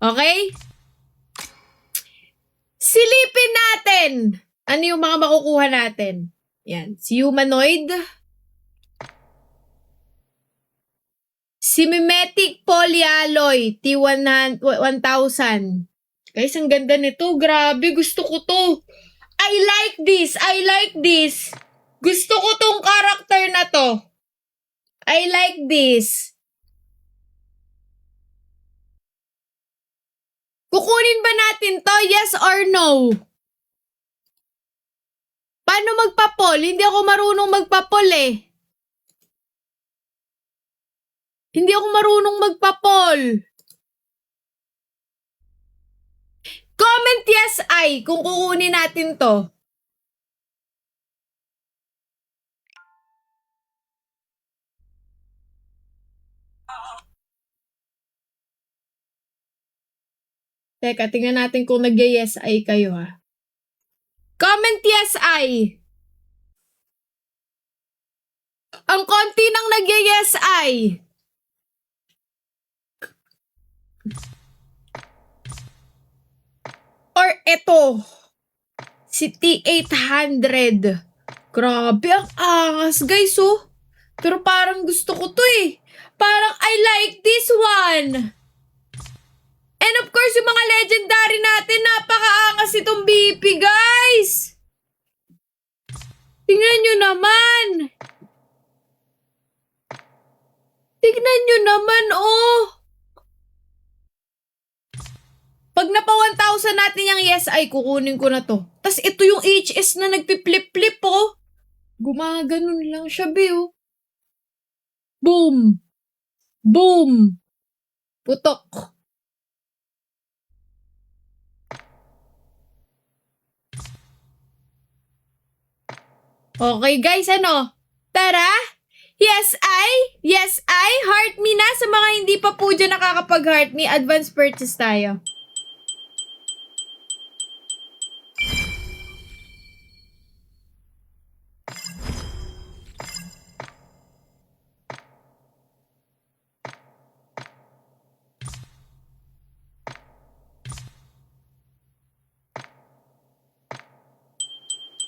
Okay? Silipin natin. Ano yung mga makukuha natin? Yan. Si Humanoid. Si Mimetic Polyalloy. T1000. Guys, ang ganda nito. Grabe, gusto ko to. I like this. I like this. Gusto ko tong character na to. I like this. Kukunin ba natin to? Yes or no? Paano magpapol? Hindi ako marunong magpapol eh. Hindi ako marunong magpapol. Comment yes ay kung kukunin natin to. Teka, tingnan natin kung nag-yes ay kayo ha. Comment yes ay. Ang konti nang nag-yes ay. Or eto. Si T800. Grabe, ang angas guys oh. Pero parang gusto ko to eh. Parang I like this one. And of course, yung mga legendary natin, napakaangas itong BP, guys! Tingnan nyo naman! Tingnan nyo naman, oh! Pag napa 1,000 natin yung yes ay, kukunin ko na to. Tas ito yung HS na nagpiplip-flip, oh! Gumaganon lang siya, be, oh. Boom! Boom! Putok! Okay guys, ano? Tara! Yes I, heart me na. Sa mga hindi pa po dyan nakakapag-heart me, advance purchase tayo.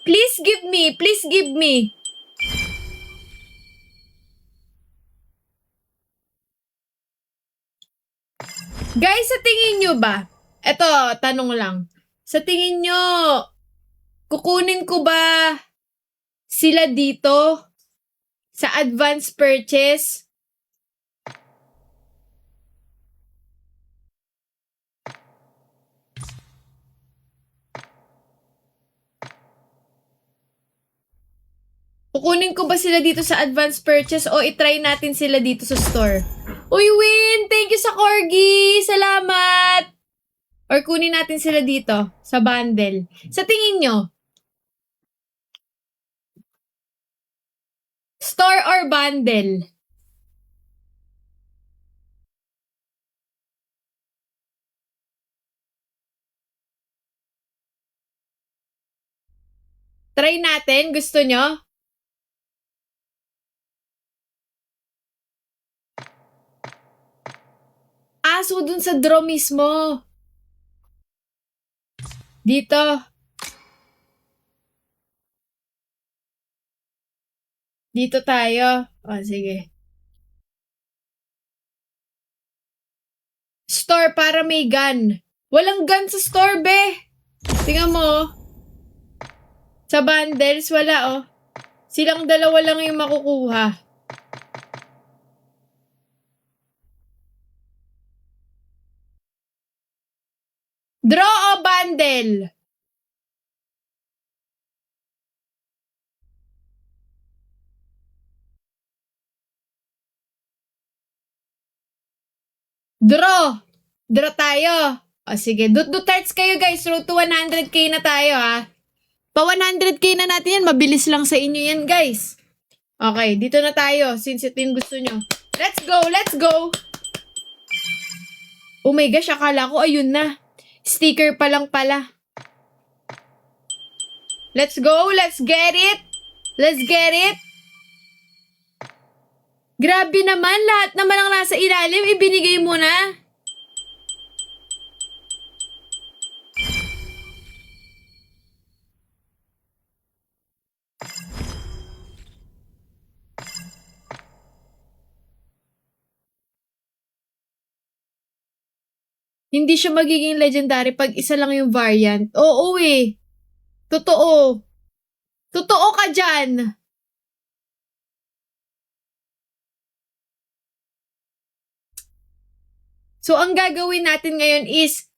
Please give me, please give me. Guys, sa tingin nyo ba? Eto, tanong lang. Sa tingin nyo, kukunin ko ba sila dito sa advance purchase? Kukunin ko ba sila dito sa advance purchase o itry natin sila dito sa store? Uy, Win! Thank you sa corgi! Salamat! Or kunin natin sila dito sa bundle. Sa tingin nyo, store or bundle? Try natin. Gusto nyo? So dun sa draw mismo. Dito. Dito tayo. Sige. Store para may gun. Walang gun sa store, be. Tingnan mo. Sa bundles, wala, oh. Silang dalawa lang yung makukuha. Draw o bundle? Draw. Draw tayo. Sige. Dut-dutarts kayo guys. Road to 100k na tayo ha. Pa 100k na natin yan. Mabilis lang sa inyo yan guys. Okay. Dito na tayo. Since ito yung gusto nyo. Let's go. Let's go. Oh my gosh. Akala ko ayun na. Sticker pa lang pala. Let's go. Let's get it. Let's get it. Grabe naman. Lahat naman ang nasa ilalim. Ibinigay mo na. Hindi siya magiging legendary pag isa lang yung variant. Oo eh. Totoo. Totoo ka dyan. So, ang gagawin natin ngayon is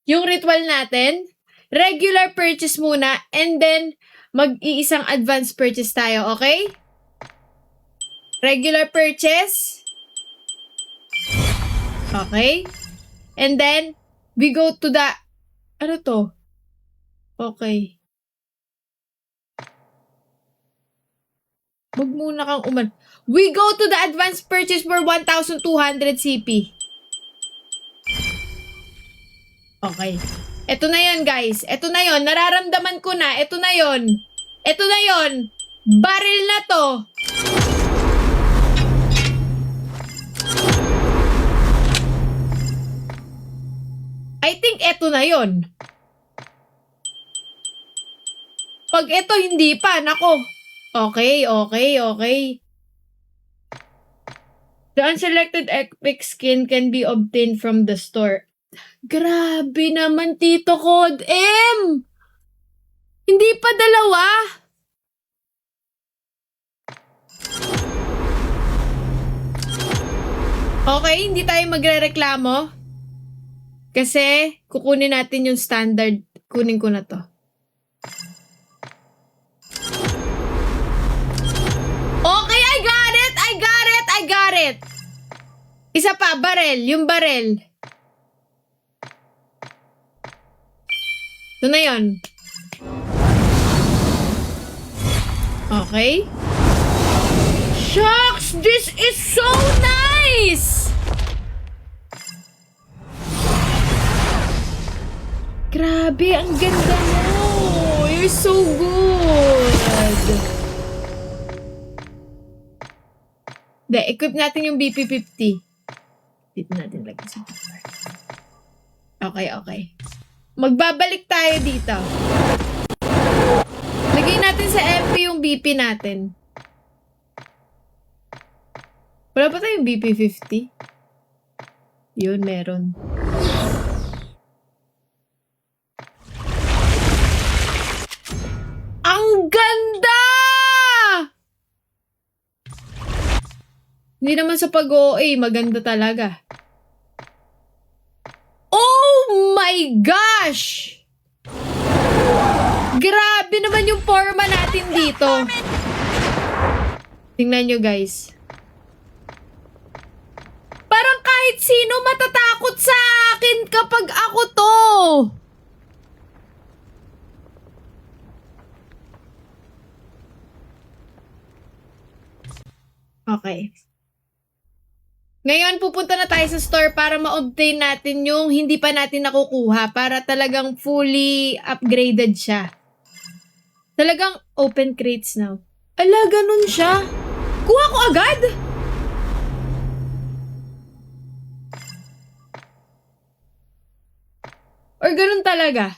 yung ritual natin, regular purchase muna, and then mag-iisang advance purchase tayo, okay? Regular purchase. Okay. And then, we go to the... Ano to? Okay. Wag muna kang We go to the advance purchase for 1,200 CP. Okay. Ito na yon guys. Ito na yon. Nararamdaman ko na. Ito na yon. Ito na yon. Barrel na to. I think ito na yon. Pag ito hindi pa, nako. Okay. The unselected epic skin can be obtained from the store. Grabe naman, Tito Code M! Hindi pa dalawa? Okay, hindi tayo magrereklamo. Kasi, kukunin natin yung standard. Kunin ko na to. Okay, I got it! Isa pa, barrel. Yung barrel. Ito na yun. Okay. Shucks! This is so nice! Grabe, ang ganda mo. You're so good. Equip natin yung BP50. Dito natin lagay sa paper. Okay. Magbabalik tayo dito. Lagay natin sa MP yung BP natin. Wala pa tayong BP50? Yun, meron. Ang ganda! Hindi naman sa pag-OA, maganda talaga. Oh my gosh! Grabe naman yung forma natin dito. Tingnan nyo guys. Parang kahit sino matatakot sa akin kapag ako to. Okay. Ngayon, pupunta na tayo sa store para ma-obtain natin yung hindi pa natin nakukuha para talagang fully upgraded siya. Talagang open crates now. Ala, ganun siya. Kuha ko agad? Or ganun talaga?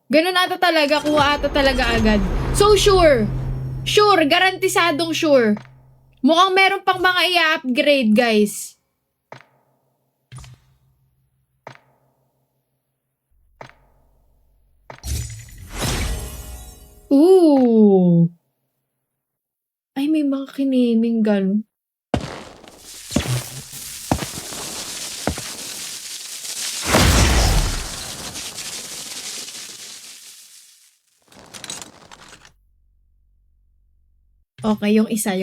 Ganun ata talaga, kuha ata talaga agad. So, sure. Sure, garantisadong sure. Mukhang meron pang mga i-upgrade, guys. Ooh. Ay, may mga kinaming ganun. Okay, yung isa.